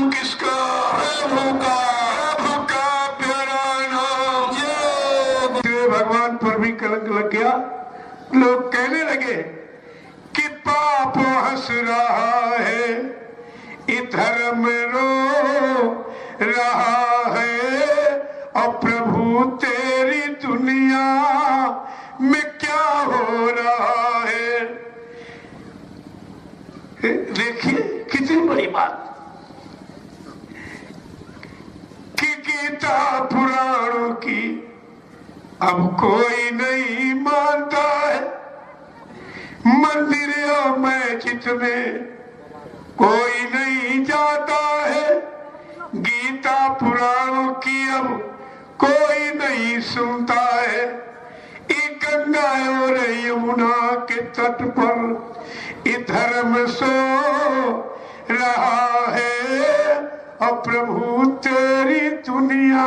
नाम किसका है? भूखा भूखा प्यारा नाम। ये भगवान पर भी कलंक लग गया। लोग कहने लगे कि पाप हंस रहा है, धर्म रो रहा है, और प्रभु तेरी दुनिया में क्या हो रहा है। देखिए कितनी बड़ी बात कि गीता पुराणों की अब कोई नहीं मानता है। मंदिरों में जितने कोई नहीं जाता है, गीता पुराणों की अब कोई नहीं सुनता है। एक गंगा और यमुना के तट पर धर्म सो रहा है, और प्रभु तेरी दुनिया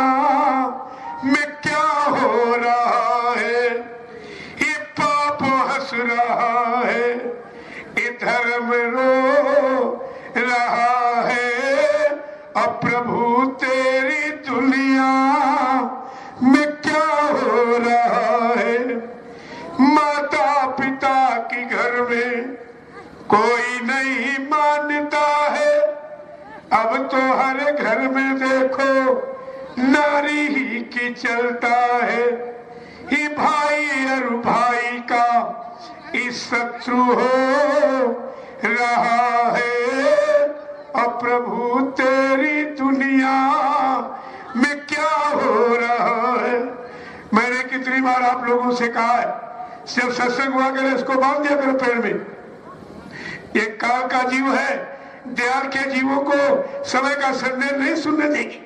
में क्या हो रहा है। ये पाप हंस रहा है, ये धर्म रो रहा है, और प्रभु तेरी दुनिया में क्या हो रहा है। माता पिता की घर में कोई नहीं मानता है, अब तो हर घर में देखो नारी ही की चलता है। ही भाई और भाई का इस शत्रु हो रहा है, और प्रभु तेरी दुनिया में क्या हो रहा है। मैंने कितनी बार आप लोगों से कहा है, जब सत्संग हुआ करे इसको बांध दिया करो पेड़ में। एक काल का जीव है, दयाल के जीवों को समय का संदेश नहीं सुनने देगी।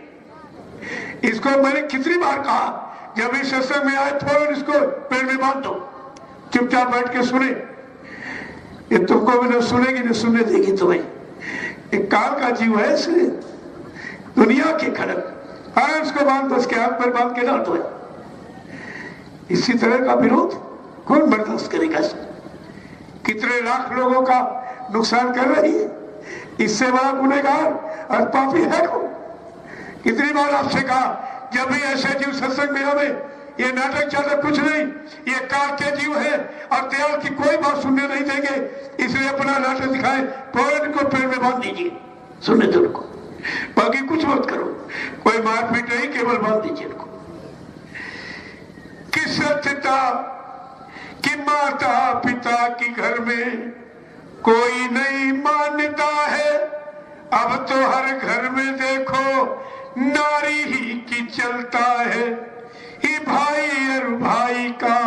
इसको मैंने कितनी बार कहा, जब इस सत्संग में आए फौरन इसको पेड़ में बांध दो, चुपचाप बैठ के सुने। ये तुमको भी न सुनेगी न सुनने देगी तुम्हें। एक काल का जीव है, इसलिए दुनिया के खड़क हर उसको बांध दो, उसके हाथ पर बांध के डाल दो। इसी तरह का विरोध कौन बर्दाश्त करेगा? कितने लाख लोगों का नुकसान कर रही है, इससे बड़ा गुनहगार और पापी है कौन? कितनी बार आपसे कहा, जब भी ऐसे जीव सत्संग में आवे, ये नाटक ज्यादा कुछ नहीं, ये काल के जीव है और दयाल की कोई बात सुनने नहीं देंगे, इसलिए अपना नाटक दिखाए, फौरन को पेड़ में बांध दीजिए, सुनने दो उनको, बाकी कुछ मत करो, कोई मारपीट नहीं, केवल बांध दीजिए उनको। कि सत्यता कि माता पिता के घर में कोई नहीं मानता है, अब तो हर घर में देखो नारी ही की चलता है। ही भाई और भाई का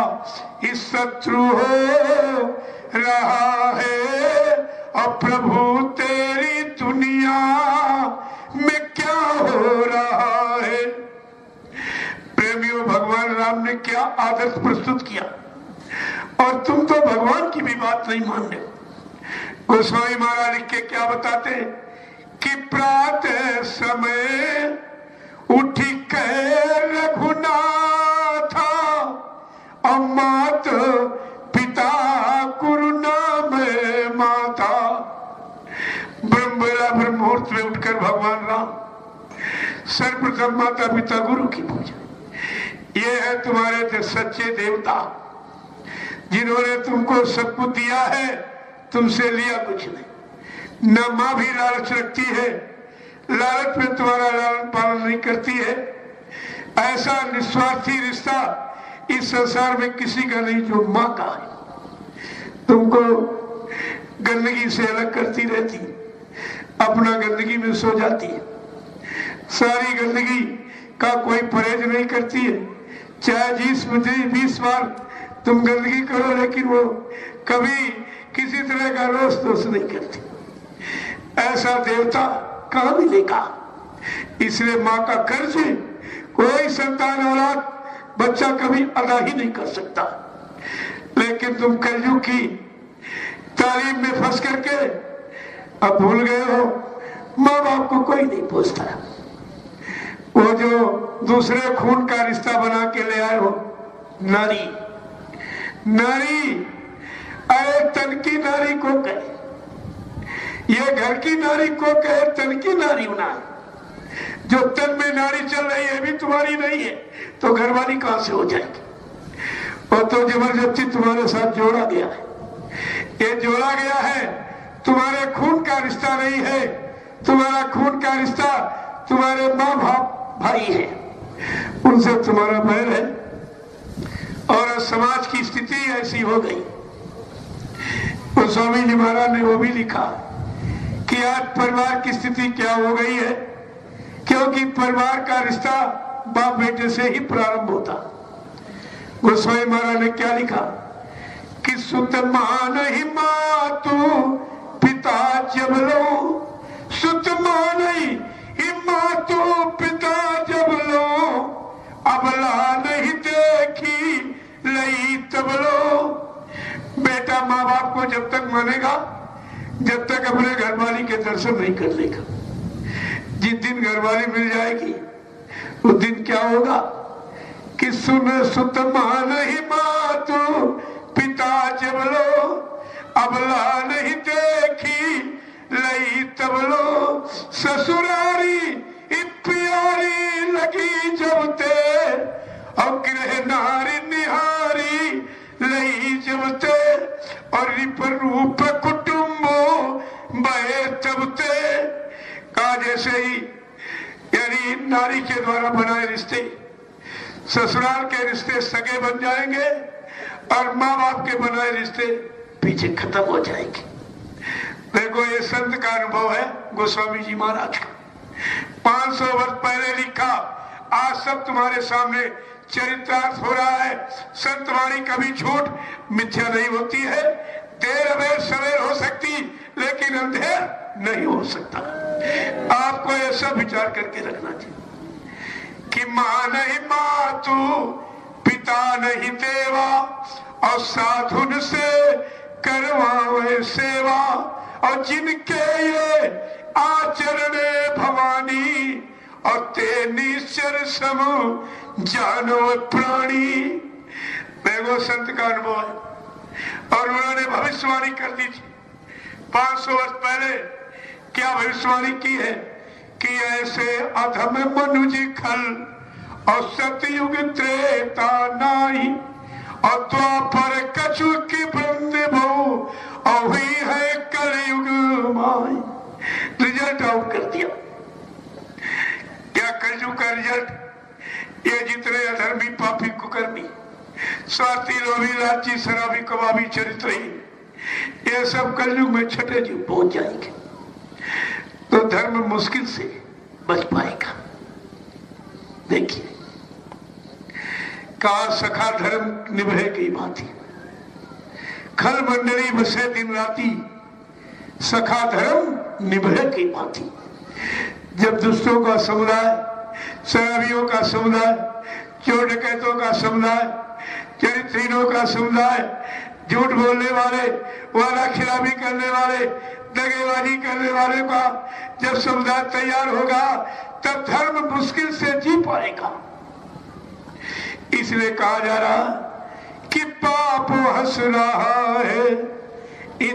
इस शत्रु हो रहा है, और प्रभु तेरी दुनिया में क्या हो रहा है। प्रेमियों, भगवान राम ने क्या आदर्श प्रस्तुत किया, और तुम तो भगवान की भी बात नहीं मान रहे। गोस्वामी महाराज लिख के क्या बताते हैं कि प्रातः समय उठी कह रघुनाथा, और मात पिता गुरु नाम माता। ब्रह्मवेला ब्रह्म मुहूर्त में उठकर भगवान राम सर्वप्रथम माता पिता गुरु की पूजा। ये है तुम्हारे सच्चे देवता, जिन्होंने तुमको सब कुछ दिया है, तुमसे लिया कुछ नहीं। न माँ भी लालच रखती है, लालच में तुम्हारा लालन पालन नहीं करती है। ऐसा निस्वार्थी रिश्ता इस संसार में किसी का नहीं जो माँ का है। तुमको गंदगी से अलग करती रहती, अपना गंदगी में सो जाती है, सारी गंदगी का कोई परहेज नहीं करती है। चाहे 20 बार तुम गंदगी करो, लेकिन वो कभी किसी तरह का रोष दोष नहीं करती। ऐसा देवता कहाँ मिलेगा? इसलिए माँ का कर्ज कोई संतान औलाद बच्चा कभी अदा ही नहीं कर सकता। लेकिन तुम कलयुग की तालीम में फंस करके अब भूल गए हो, माँ बाप को कोई नहीं पूछता। वो जो दूसरे खून का रिश्ता बना के ले आए हो, नारी नारी, अरे तन की नारी को कहे, ये घर की नारी को कहे तन की नारी ना, जो तन में नारी चल रही है भी तुम्हारी नहीं है तो घरवाली कहां से हो जाएगी? और तो जबरदस्ती तुम्हारे साथ जोड़ा गया है। ये जोड़ा गया है, तुम्हारे खून का रिश्ता नहीं है। तुम्हारा खून का रिश्ता तुम्हारे माँ बाप भाई है, उनसे तुम्हारा बैर है। और समाज की स्थिति ऐसी हो गई। तो स्वामी जी महाराज ने वो भी लिखा कि आज परिवार की स्थिति क्या हो गई है, क्योंकि परिवार का रिश्ता बाप बेटे से ही प्रारंभ होता। गोस्वामी महाराज ने क्या लिखा कि सुत मान ही मातु पिता जब लो, सुत मान ही मातु पिता जब लो, अबला नहीं देखी लई तब लो। बेटा माँ बाप को जब तक मानेगा जब तक अपने घरवाली के दर्शन नहीं कर लेगा। जिस दिन घरवाली मिल जाएगी उस दिन क्या होगा कि सुन सुत मान ही मातु पिता जब लो, अबला नहीं देखी लई तब लो। ससुरारी प्यारी लगी जब ते, और गृह नारी निहारी लई जब ते, और रिपर रूप कुटुंबो बहे तब ते। कहा जैसे ही यानी नारी के द्वारा बनाए रिश्ते ससुराल के रिश्ते सगे बन जाएंगे और माँ बाप के बनाए रिश्ते पीछे खत्म हो जाएंगे। देखो ये संत का अनुभव है गोस्वामी जी महाराज का। 500 वर्ष पहले लिखा, आज सब तुम्हारे सामने चरितार्थ हो रहा है। संत वाणी कभी झूठ मिथ्या नहीं होती है। देर अबेर सवेर हो सकती लेकिन अंधेर नहीं हो सकता। आपको ये सब विचार करके रखना चाहिए कि मां नहीं मातु पिता नहीं देवा, और साधुन से करवावे सेवा, और जिनके ये आचरण भवानी, और ते निश्चर सम जानो प्राणी। देखो संत का अनुभव है और उन्होंने भविष्यवाणी कर दी थी 500 वर्ष पहले। क्या भविष्यवाणी की है कि ऐसे अधम मनुज खल, और सतयुग त्रेता नाई, और द्वापर कछु की वृंद बहु, और हुई है कलयुग माई। रिजल्ट आउट कर दिया। क्या कलयुग का रिजल्ट? ये जितने अधर्मी पापी कुकर्मी स्वार्थी लोभी लालची शराबी कबाबी चरित्रहीन, ये सब कलयुग में छठे जीव पहुंच जाएंगे तो धर्म मुश्किल से बच पाएगा। देखिए का सखा धर्म निभे की भांति, खल मंडली बसे दिन राती, सखा धर्म निभे की भांति। जब दुष्टों का समुदाय, शराबियों का समुदाय, चोर डकैतों का समुदाय, चरित्रहीनों का समुदाय, झूठ बोलने वाले, वादा खिलाफी करने वाले, दगेबाजी करने वाले का जब समुदाय तैयार होगा तब धर्म मुश्किल से जी पाएगा। इसलिए कहा जा रहा कि पाप हंस रहा है,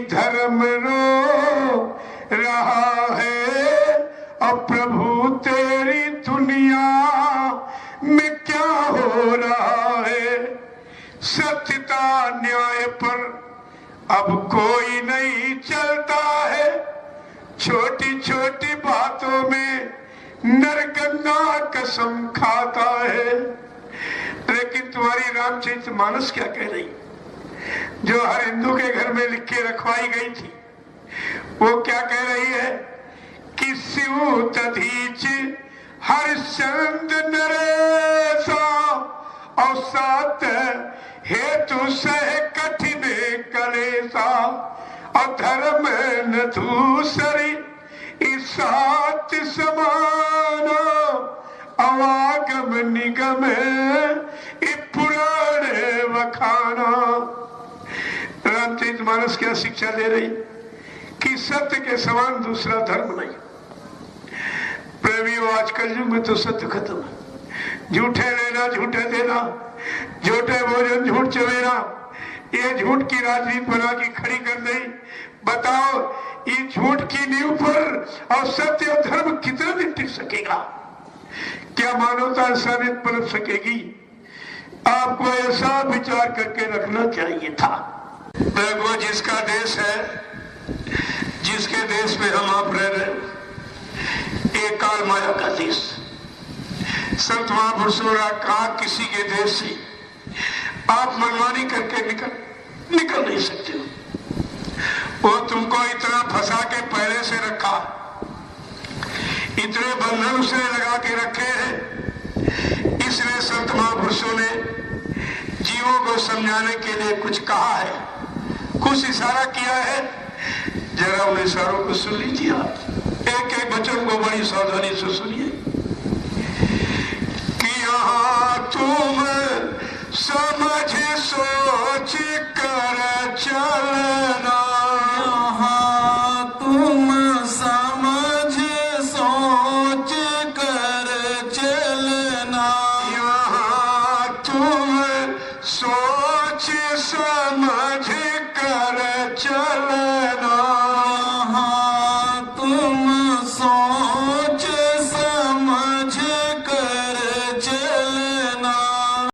धर्म रो रहा है, और प्रभु तेरी दुनिया में क्या हो रहा है। सत्यता न्याय पर अब कोई नहीं चलता है, छोटी छोटी बातों में नरगंगा कसम खाता है। लेकिन तुम्हारी रामचरितमानस क्या कह रही, जो हर हिंदू के घर में लिख के रखवाई गई थी, वो क्या कह रही है कि शिव तधीच हरिश्चंद्र नरेशा, और सात हेतु सह कठिन कलेसा, और धर्म न दूसरी सात समान, अवागम निगम पुराण वखाना। रामचरितमानस क्या शिक्षा दे रही कि सत्य के समान दूसरा धर्म नहीं। प्रेमियों आज कलयुग में तो सत्य खत्म है। झूठे लेना झूठे देना, झूठे भोजन झूठ चवेना, ये झूठ की राजनीति बना के खड़ी कर दी। बताओ ये झूठ की नींव पर और सत्य और धर्म कितने दिन टिक सकेगा? क्या मानवता इंसानियत पनप सकेगी? आपको ऐसा विचार करके रखना चाहिए था। वो जिसका देश है, जिसके देश में हम आप रह रहे, एक काल माया का देश। संत महापुरुषों ने कहा किसी के देश से आप मनमानी करके निकल नहीं सकते हो। वो तुमको इतना फंसा के पहले से रखा, इतने बंधन उसने लगा के रखे हैं। इसलिए संत महापुरुषों ने जीवों को समझाने के लिए कुछ कहा है, कुछ इशारा किया है। जरा उन इशारों को सुन लीजिए। एक एक वचन को बड़ी सावधानी से सुनिए कि यहाँ तुम समझ सोच कर चलना, यहाँ तुम समझ सोच कर चलना, यहाँ तुम सोच समझ